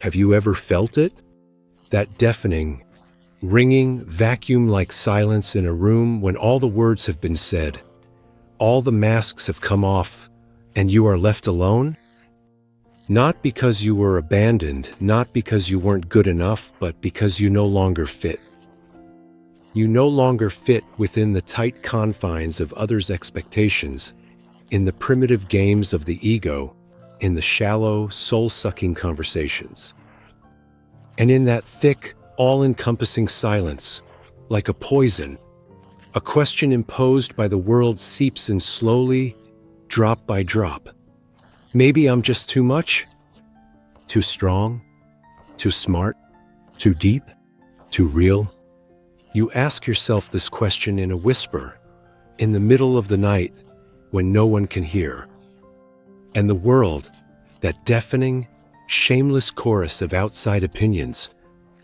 Have you ever felt it? That deafening, ringing, vacuum-like silence in a room when all the words have been said, all the masks have come off, and you are left alone? Not because you were abandoned, not because you weren't good enough, but because you no longer fit. You no longer fit within the tight confines of others' expectations, in the primitive games of the ego, in the shallow, soul-sucking conversations. And in that thick, all-encompassing silence, like a poison, a question imposed by the world seeps in slowly, drop by drop. Maybe I'm just too much? Too strong? Too smart? Too deep? Too real? You ask yourself this question in a whisper, in the middle of the night, when no one can hear. And the world, that deafening, shameless chorus of outside opinions,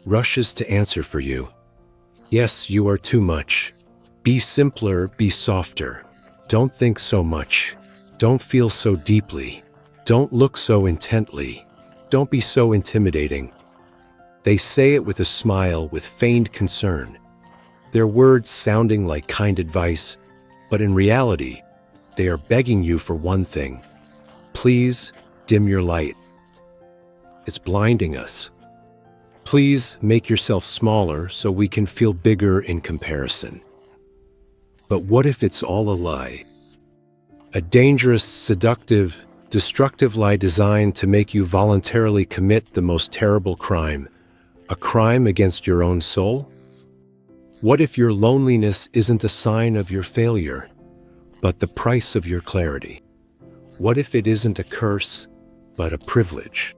rushes to answer for you. Yes, you are too much. Be simpler, be softer. Don't think so much. Don't feel so deeply. Don't look so intently. Don't be so intimidating. They say it with a smile, with feigned concern. Their words sounding like kind advice, but in reality, they are begging you for one thing. Please dim your light. It's blinding us. Please make yourself smaller so we can feel bigger in comparison. But what if it's all a lie? A dangerous, seductive, destructive lie designed to make you voluntarily commit the most terrible crime, a crime against your own soul? What if your loneliness isn't a sign of your failure, but the price of your clarity? What if it isn't a curse, but a privilege?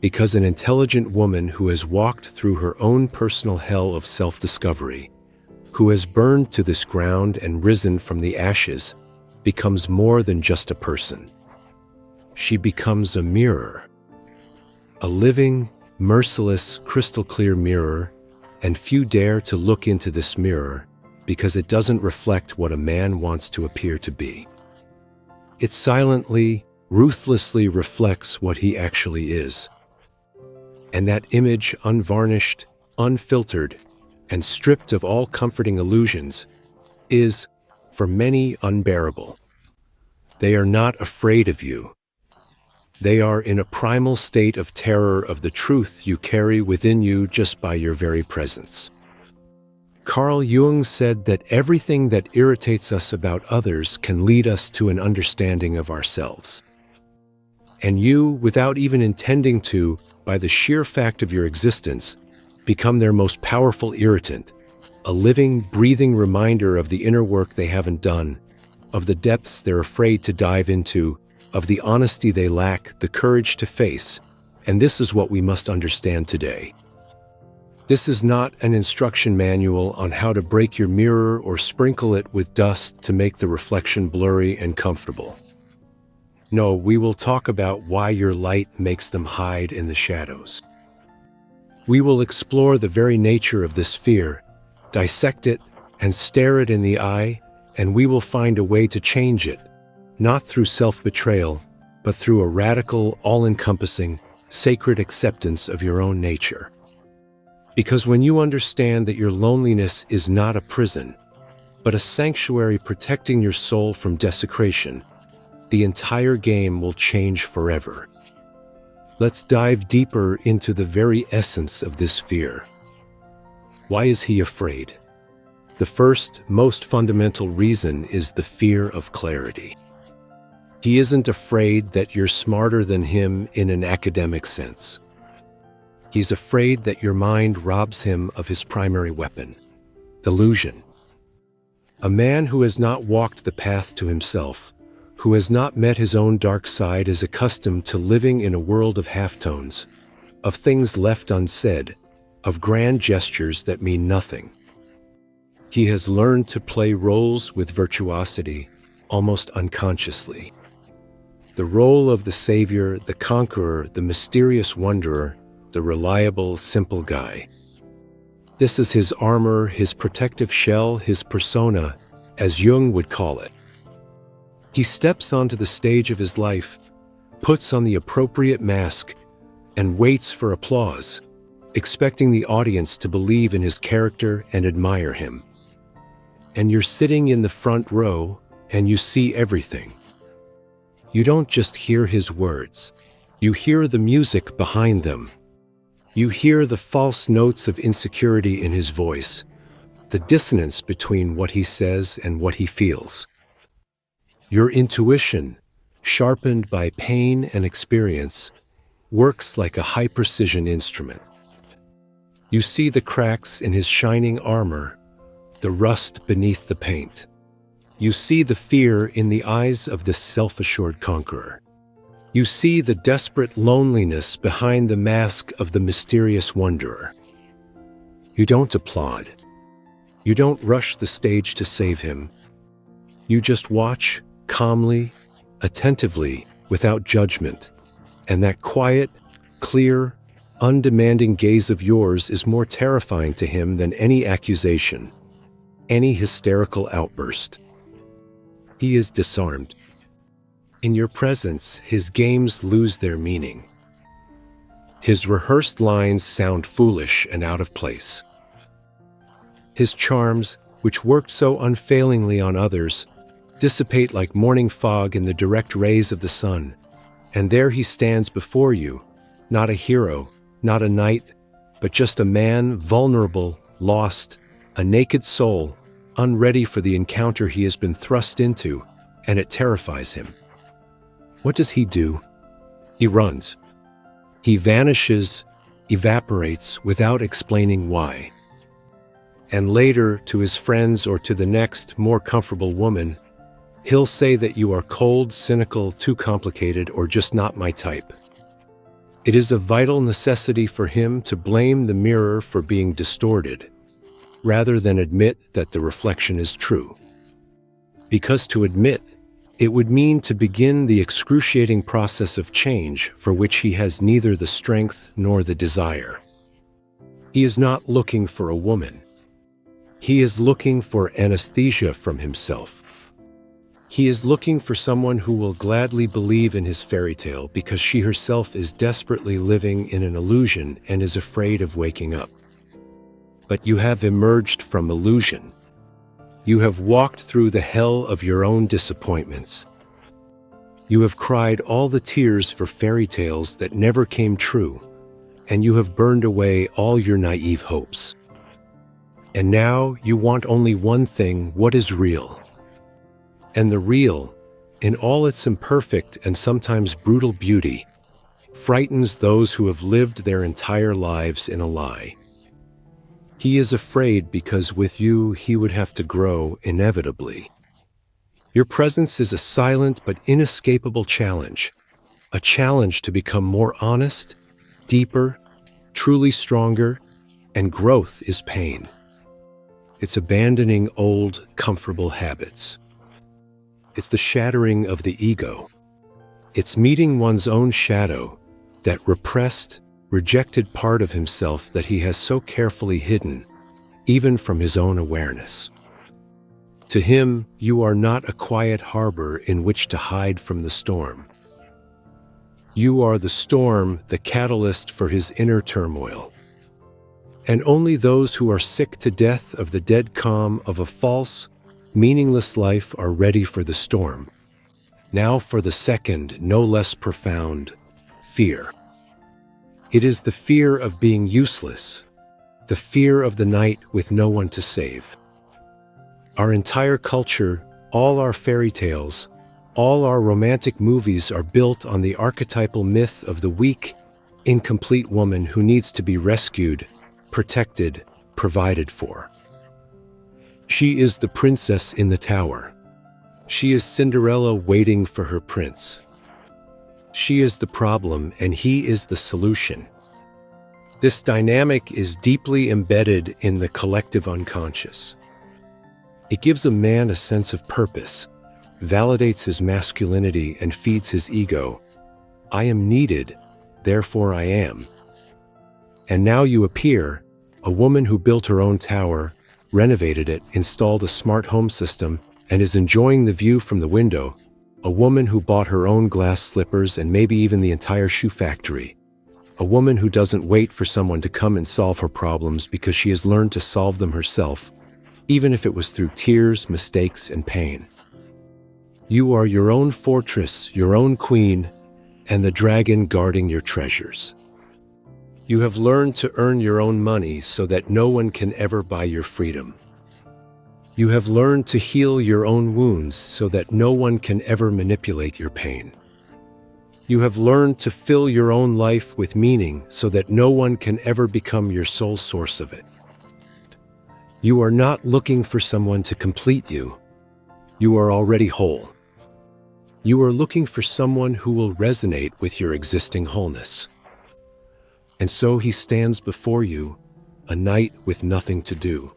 Because an intelligent woman who has walked through her own personal hell of self-discovery, who has burned to this ground and risen from the ashes, becomes more than just a person. She becomes a mirror. A living, merciless, crystal-clear mirror, and few dare to look into this mirror because it doesn't reflect what a man wants to appear to be. It silently, ruthlessly reflects what he actually is. And that image, unvarnished, unfiltered, and stripped of all comforting illusions, is, for many, unbearable. They are not afraid of you. They are in a primal state of terror of the truth you carry within you just by your very presence. Carl Jung said that everything that irritates us about others can lead us to an understanding of ourselves. And you, without even intending to, by the sheer fact of your existence, become their most powerful irritant, a living, breathing reminder of the inner work they haven't done, of the depths they're afraid to dive into, of the honesty they lack, the courage to face. And this is what we must understand today. This is not an instruction manual on how to break your mirror or sprinkle it with dust to make the reflection blurry and comfortable. No, we will talk about why your light makes them hide in the shadows. We will explore the very nature of this fear, dissect it, and stare it in the eye, and we will find a way to change it, not through self-betrayal, but through a radical, all-encompassing, sacred acceptance of your own nature. Because when you understand that your loneliness is not a prison, but a sanctuary protecting your soul from desecration, the entire game will change forever. Let's dive deeper into the very essence of this fear. Why is he afraid? The first, most fundamental reason is the fear of clarity. He isn't afraid that you're smarter than him in an academic sense. He's afraid that your mind robs him of his primary weapon, illusion. A man who has not walked the path to himself, who has not met his own dark side, is accustomed to living in a world of halftones, of things left unsaid, of grand gestures that mean nothing. He has learned to play roles with virtuosity, almost unconsciously. The role of the savior, the conqueror, the mysterious wanderer, the reliable, simple guy. This is his armor, his protective shell, his persona, as Jung would call it. He steps onto the stage of his life, puts on the appropriate mask, and waits for applause, expecting the audience to believe in his character and admire him. And you're sitting in the front row and you see everything. You don't just hear his words. You hear the music behind them. You hear the false notes of insecurity in his voice, the dissonance between what he says and what he feels. Your intuition, sharpened by pain and experience, works like a high-precision instrument. You see the cracks in his shining armor, the rust beneath the paint. You see the fear in the eyes of this self-assured conqueror. You see the desperate loneliness behind the mask of the mysterious wanderer. You don't applaud. You don't rush the stage to save him. You just watch, calmly, attentively, without judgment. And that quiet, clear, undemanding gaze of yours is more terrifying to him than any accusation, any hysterical outburst. He is disarmed. In your presence, his games lose their meaning. His rehearsed lines sound foolish and out of place. His charms, which worked so unfailingly on others, dissipate like morning fog in the direct rays of the sun. And there he stands before you, not a hero, not a knight, but just a man, vulnerable, lost, a naked soul, unready for the encounter he has been thrust into, and it terrifies him. What does he do? He runs. He vanishes, evaporates without explaining why. And later, to his friends or to the next, more comfortable woman, he'll say that you are cold, cynical, too complicated, or just not my type. It is a vital necessity for him to blame the mirror for being distorted, rather than admit that the reflection is true. Because to admit, it would mean to begin the excruciating process of change for which he has neither the strength nor the desire. He is not looking for a woman. He is looking for anesthesia from himself. He is looking for someone who will gladly believe in his fairy tale because she herself is desperately living in an illusion and is afraid of waking up. But you have emerged from illusion. You have walked through the hell of your own disappointments. You have cried all the tears for fairy tales that never came true, and you have burned away all your naive hopes. And now you want only one thing: what is real. And the real, in all its imperfect and sometimes brutal beauty, frightens those who have lived their entire lives in a lie. He is afraid because with you he would have to grow inevitably. Your presence is a silent but inescapable challenge, a challenge to become more honest, deeper, truly stronger, and growth is pain. It's abandoning old, comfortable habits. It's the shattering of the ego. It's meeting one's own shadow, that repressed, rejected part of himself that he has so carefully hidden, even from his own awareness. To him, you are not a quiet harbor in which to hide from the storm. You are the storm, the catalyst for his inner turmoil. And only those who are sick to death of the dead calm of a false, meaningless life are ready for the storm. Now for the second, no less profound, fear. It is the fear of being useless, the fear of the night with no one to save. Our entire culture, all our fairy tales, all our romantic movies are built on the archetypal myth of the weak, incomplete woman who needs to be rescued, protected, provided for. She is the princess in the tower. She is Cinderella waiting for her prince. She is the problem and he is the solution. This dynamic is deeply embedded in the collective unconscious. It gives a man a sense of purpose, validates his masculinity, and feeds his ego. I am needed, therefore I am. And now you appear, a woman who built her own tower, renovated it, installed a smart home system, and is enjoying the view from the window, a woman who bought her own glass slippers and maybe even the entire shoe factory. A woman who doesn't wait for someone to come and solve her problems because she has learned to solve them herself, even if it was through tears, mistakes, and pain. You are your own fortress, your own queen, and the dragon guarding your treasures. You have learned to earn your own money so that no one can ever buy your freedom. You have learned to heal your own wounds so that no one can ever manipulate your pain. You have learned to fill your own life with meaning so that no one can ever become your sole source of it. You are not looking for someone to complete you. You are already whole. You are looking for someone who will resonate with your existing wholeness. And so he stands before you, a knight with nothing to do.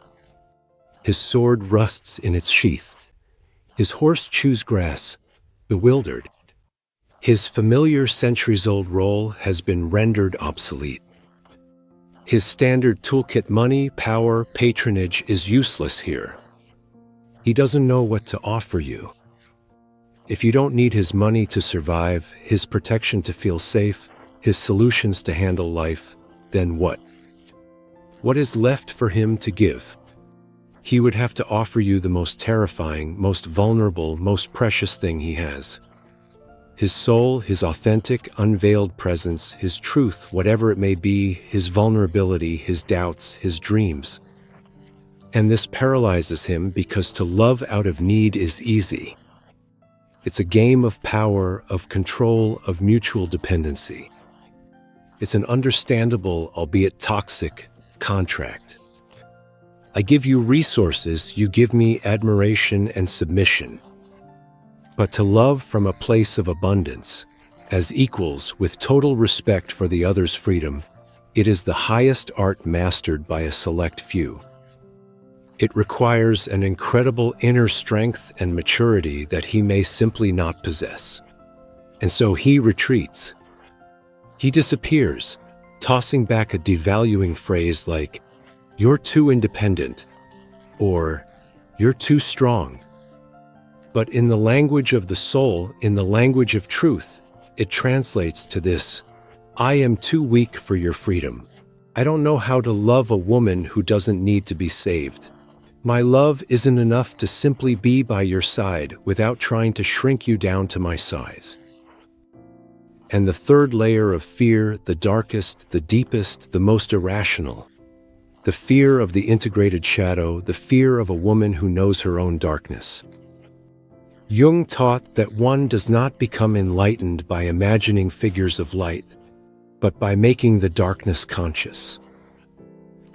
His sword rusts in its sheath. His horse chews grass, bewildered. His familiar centuries-old role has been rendered obsolete. His standard toolkit money, power, patronage is useless here. He doesn't know what to offer you. If you don't need his money to survive, his protection to feel safe, his solutions to handle life, then what? What is left for him to give? He would have to offer you the most terrifying, most vulnerable, most precious thing he has. His soul, his authentic, unveiled presence, his truth, whatever it may be, his vulnerability, his doubts, his dreams. And this paralyzes him because to love out of need is easy. It's a game of power, of control, of mutual dependency. It's an understandable, albeit toxic, contract. I give you resources, you give me admiration and submission. But to love from a place of abundance, as equals with total respect for the other's freedom, it is the highest art mastered by a select few. It requires an incredible inner strength and maturity that he may simply not possess. And so he retreats. He disappears, tossing back a devaluing phrase like, "You're too independent," or "You're too strong." But in the language of the soul, in the language of truth, it translates to this: "I am too weak for your freedom. I don't know how to love a woman who doesn't need to be saved. My love isn't enough to simply be by your side without trying to shrink you down to my size." And the third layer of fear, the darkest, the deepest, the most irrational, the fear of the integrated shadow, the fear of a woman who knows her own darkness. Jung taught that one does not become enlightened by imagining figures of light, but by making the darkness conscious.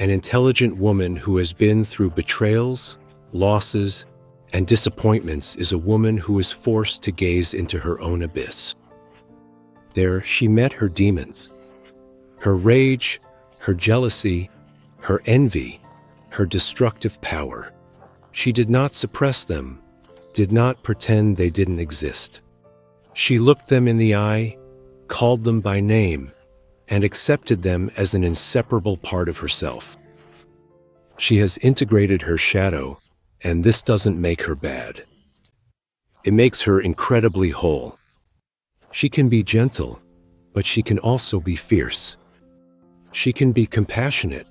An intelligent woman who has been through betrayals, losses, and disappointments is a woman who is forced to gaze into her own abyss. There she met her demons, her rage, her jealousy, her envy, her destructive power. She did not suppress them, did not pretend they didn't exist. She looked them in the eye, called them by name, and accepted them as an inseparable part of herself. She has integrated her shadow, and this doesn't make her bad. It makes her incredibly whole. She can be gentle, but she can also be fierce. She can be compassionate,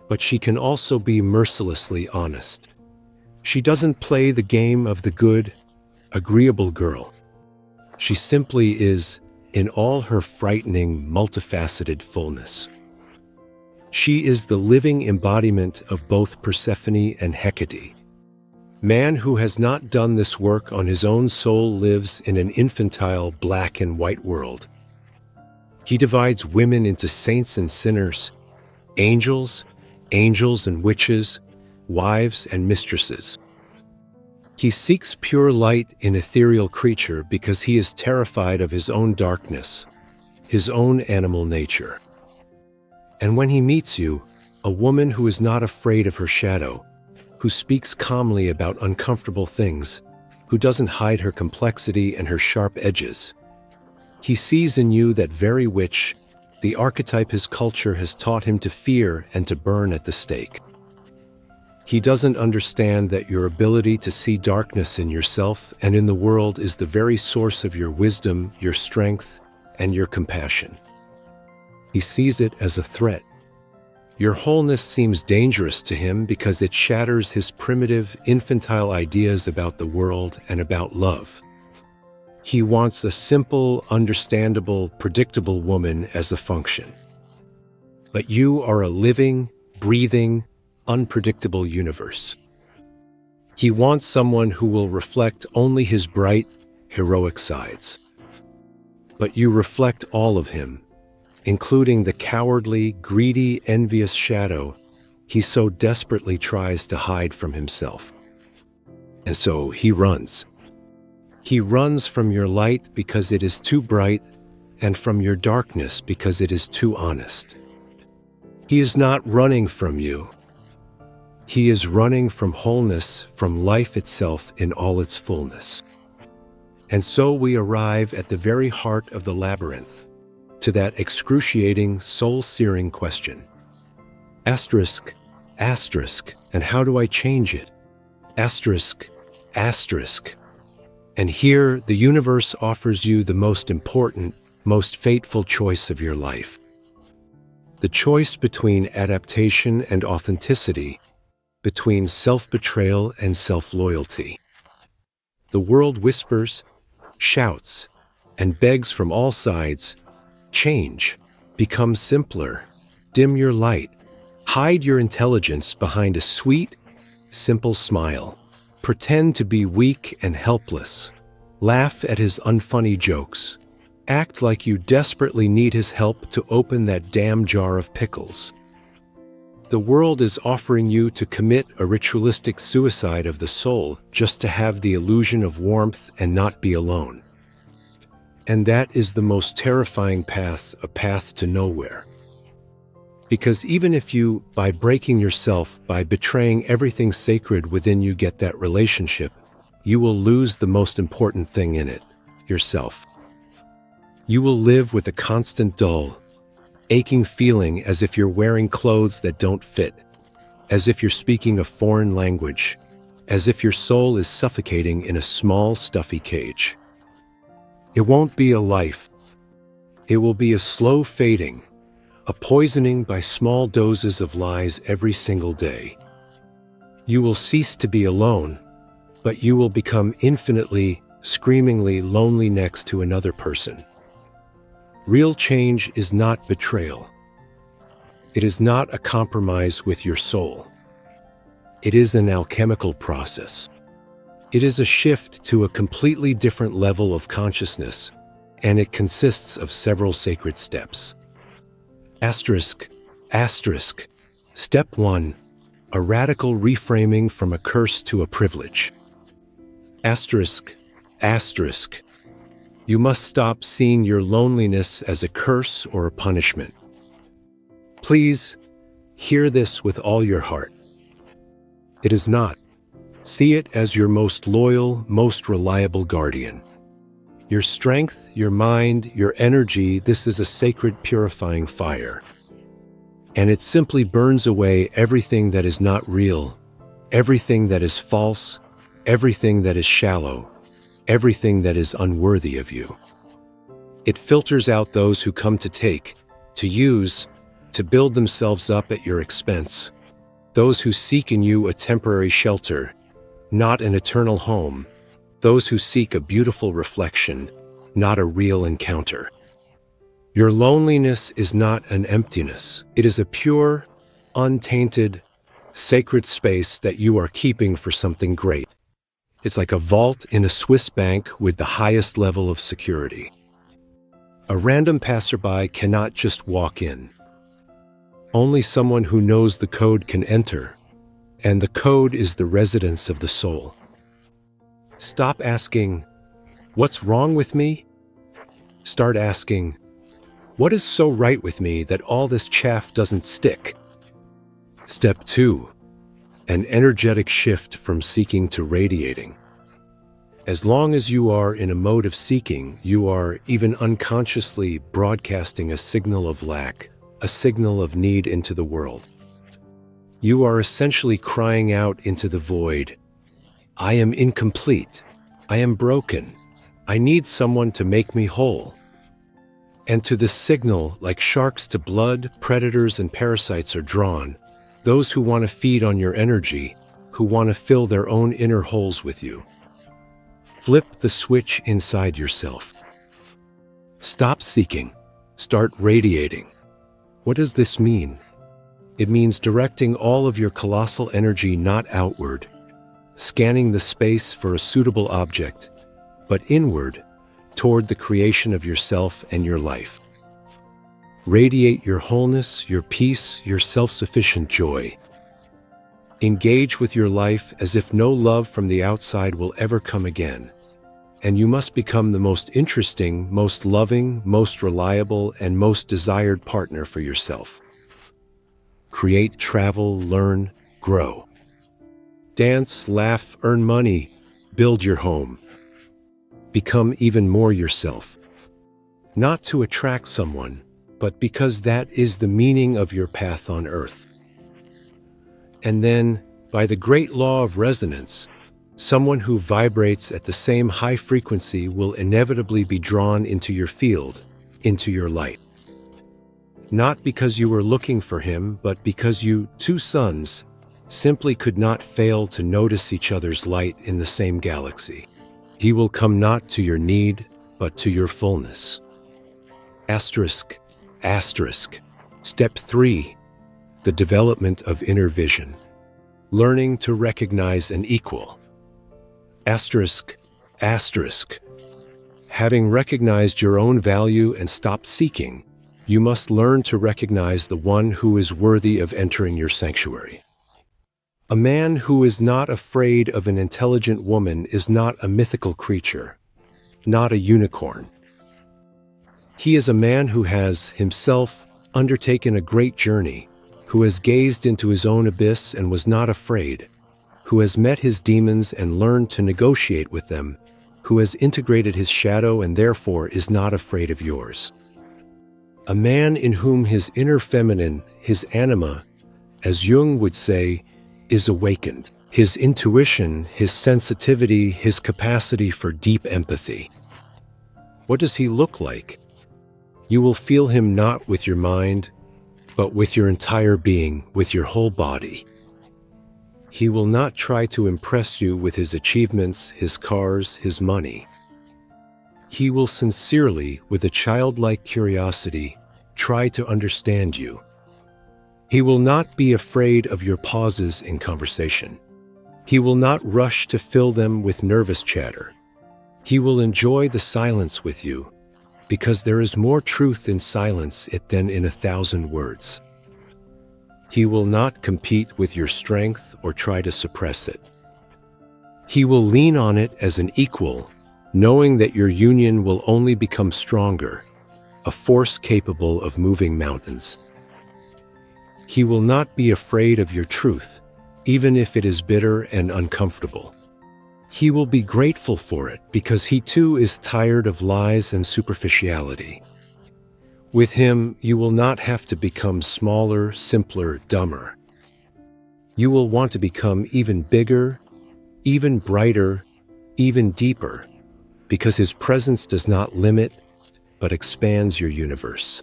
but she can also be mercilessly honest. She doesn't play the game of the good, agreeable girl. She simply is, in all her frightening, multifaceted fullness. She is the living embodiment of both Persephone and Hecate. Man who has not done this work on his own soul lives in an infantile black and white world. He divides women into saints and sinners, angels and witches, wives and mistresses. He seeks pure light in ethereal creature because he is terrified of his own darkness, his own animal nature. And when he meets you, a woman who is not afraid of her shadow, who speaks calmly about uncomfortable things, who doesn't hide her complexity and her sharp edges, he sees in you that very witch, the archetype his culture has taught him to fear and to burn at the stake. He doesn't understand that your ability to see darkness in yourself and in the world is the very source of your wisdom, your strength, and your compassion. He sees it as a threat. Your wholeness seems dangerous to him because it shatters his primitive, infantile ideas about the world and about love. He wants a simple, understandable, predictable woman as a function. But you are a living, breathing, unpredictable universe. He wants someone who will reflect only his bright, heroic sides. But you reflect all of him, including the cowardly, greedy, envious shadow he so desperately tries to hide from himself. And so he runs. He runs from your light because it is too bright, and from your darkness because it is too honest. He is not running from you. He is running from wholeness, from life itself in all its fullness. And so we arrive at the very heart of the labyrinth, to that excruciating, soul-searing question. Asterisk, asterisk, and how do I change it? Asterisk, asterisk. And here, the universe offers you the most important, most fateful choice of your life. The choice between adaptation and authenticity, between self-betrayal and self-loyalty. The world whispers, shouts, and begs from all sides, change, become simpler, dim your light, hide your intelligence behind a sweet, simple smile, pretend to be weak and helpless, laugh at his unfunny jokes, act like you desperately need his help to open that damn jar of pickles. The world is offering you to commit a ritualistic suicide of the soul just to have the illusion of warmth and not be alone. And that is the most terrifying path, a path to nowhere. Because even if you, by breaking yourself, by betraying everything sacred within you, get that relationship, you will lose the most important thing in it, yourself. You will live with a constant dull, aching feeling as if you're wearing clothes that don't fit, as if you're speaking a foreign language, as if your soul is suffocating in a small, stuffy cage. It won't be a life. It will be a slow fading, a poisoning by small doses of lies every single day. You will cease to be alone, but you will become infinitely, screamingly lonely next to another person. Real change is not betrayal. It is not a compromise with your soul. It is an alchemical process. It is a shift to a completely different level of consciousness, and it consists of several sacred steps. Asterisk, asterisk. Step 1. A radical reframing from a curse to a privilege. Asterisk, asterisk. You must stop seeing your loneliness as a curse or a punishment. Please, hear this with all your heart. It is not. See it as your most loyal, most reliable guardian. Your strength, your mind, your energy, this is a sacred purifying fire. And it simply burns away everything that is not real, everything that is false, everything that is shallow, everything that is unworthy of you. It filters out those who come to take, to use, to build themselves up at your expense, those who seek in you a temporary shelter, not an eternal home, those who seek a beautiful reflection, not a real encounter. Your loneliness is not an emptiness. It is a pure, untainted, sacred space that you are keeping for something great. It's like a vault in a Swiss bank with the highest level of security. A random passerby cannot just walk in. Only someone who knows the code can enter, and the code is the residence of the soul. Stop asking, "What's wrong with me?" Start asking, "What is so right with me that all this chaff doesn't stick?" Step 2. An energetic shift from seeking to radiating. As long as you are in a mode of seeking, you are, even unconsciously, broadcasting a signal of lack, a signal of need into the world. You are essentially crying out into the void, "I am incomplete. I am broken. I need someone to make me whole." And to this signal, like sharks to blood, predators and parasites are drawn, those who want to feed on your energy, who want to fill their own inner holes with you. Flip the switch inside yourself. Stop seeking. Start radiating. What does this mean? It means directing all of your colossal energy not outward, scanning the space for a suitable object, but inward, toward the creation of yourself and your life. Radiate your wholeness, your peace, your self-sufficient joy. Engage with your life as if no love from the outside will ever come again. And you must become the most interesting, most loving, most reliable, and most desired partner for yourself. Create, travel, learn, grow. Dance, laugh, earn money, build your home. Become even more yourself. Not to attract someone, but because that is the meaning of your path on earth. And then, by the great law of resonance, someone who vibrates at the same high frequency will inevitably be drawn into your field, into your light. Not because you were looking for him, but because you, two suns, simply could not fail to notice each other's light in the same galaxy. He will come not to your need, but to your fullness. Asterisk, asterisk. Step 3. The development of inner vision. Learning to recognize an equal. Asterisk, asterisk. Having recognized your own value and stopped seeking, you must learn to recognize the one who is worthy of entering your sanctuary. A man who is not afraid of an intelligent woman is not a mythical creature, not a unicorn. He is a man who has, himself, undertaken a great journey, who has gazed into his own abyss and was not afraid, who has met his demons and learned to negotiate with them, who has integrated his shadow and therefore is not afraid of yours. A man in whom his inner feminine, his anima, as Jung would say, is awakened. His intuition, his sensitivity, his capacity for deep empathy. What does he look like? You will feel him not with your mind, but with your entire being, with your whole body. He will not try to impress you with his achievements, his cars, his money. He will sincerely, with a childlike curiosity, try to understand you. He will not be afraid of your pauses in conversation. He will not rush to fill them with nervous chatter. He will enjoy the silence with you, because there is more truth in silence than in 1,000 words. He will not compete with your strength or try to suppress it. He will lean on it as an equal, knowing that your union will only become stronger, a force capable of moving mountains. He will not be afraid of your truth, even if it is bitter and uncomfortable. He will be grateful for it because he too is tired of lies and superficiality. With him, you will not have to become smaller, simpler, dumber. You will want to become even bigger, even brighter, even deeper, because his presence does not limit, but expands your universe.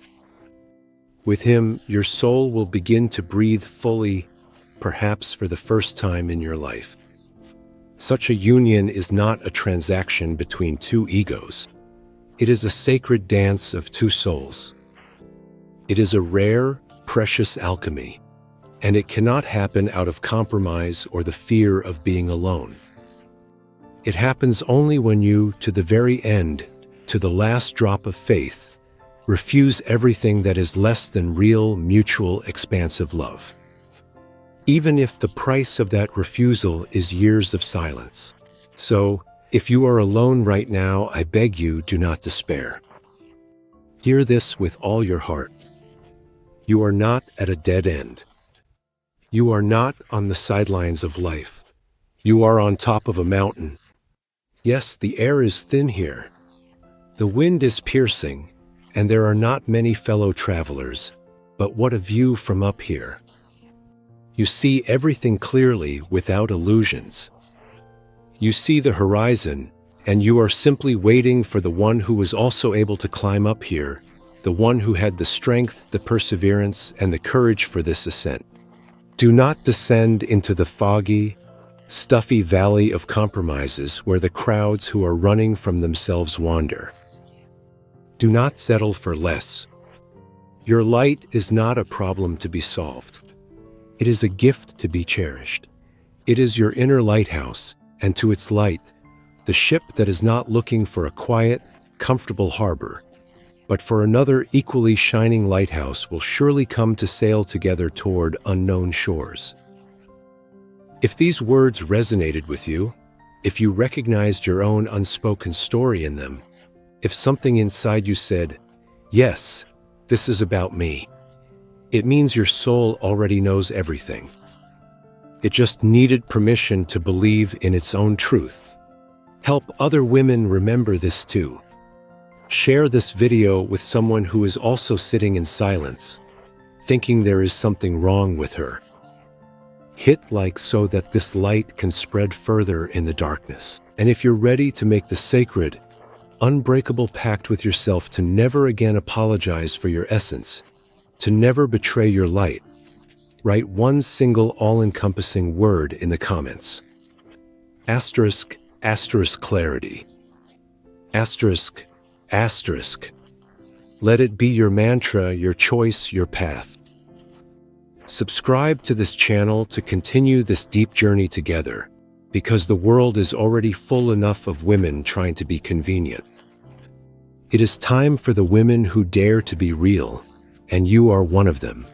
With him, your soul will begin to breathe fully, perhaps for the first time in your life. Such a union is not a transaction between two egos. It is a sacred dance of two souls. It is a rare, precious alchemy, and it cannot happen out of compromise or the fear of being alone. It happens only when you, to the very end, to the last drop of faith, refuse everything that is less than real, mutual, expansive love. Even if the price of that refusal is years of silence. So, if you are alone right now, I beg you, do not despair. Hear this with all your heart. You are not at a dead end. You are not on the sidelines of life. You are on top of a mountain. Yes, the air is thin here. The wind is piercing, and there are not many fellow travelers, but what a view from up here. You see everything clearly without illusions. You see the horizon, and you are simply waiting for the one who is also able to climb up here, the one who had the strength, the perseverance, and the courage for this ascent. Do not descend into the foggy, stuffy valley of compromises where the crowds who are running from themselves wander. Do not settle for less. Your light is not a problem to be solved. It is a gift to be cherished. It is your inner lighthouse, and to its light, the ship that is not looking for a quiet, comfortable harbor, but for another equally shining lighthouse will surely come to sail together toward unknown shores. If these words resonated with you, if you recognized your own unspoken story in them, if something inside you said, "Yes, this is about me," it means your soul already knows everything. It just needed permission to believe in its own truth. Help other women remember this too. Share this video with someone who is also sitting in silence, thinking there is something wrong with her. Hit like so that this light can spread further in the darkness. And if you're ready to make the sacred, unbreakable pact with yourself to never again apologize for your essence, to never betray your light, write one single all-encompassing word in the comments. Asterisk, asterisk clarity. Asterisk, asterisk. Let it be your mantra, your choice, your path. Subscribe to this channel to continue this deep journey together, because the world is already full enough of women trying to be convenient. It is time for the women who dare to be real, and you are one of them.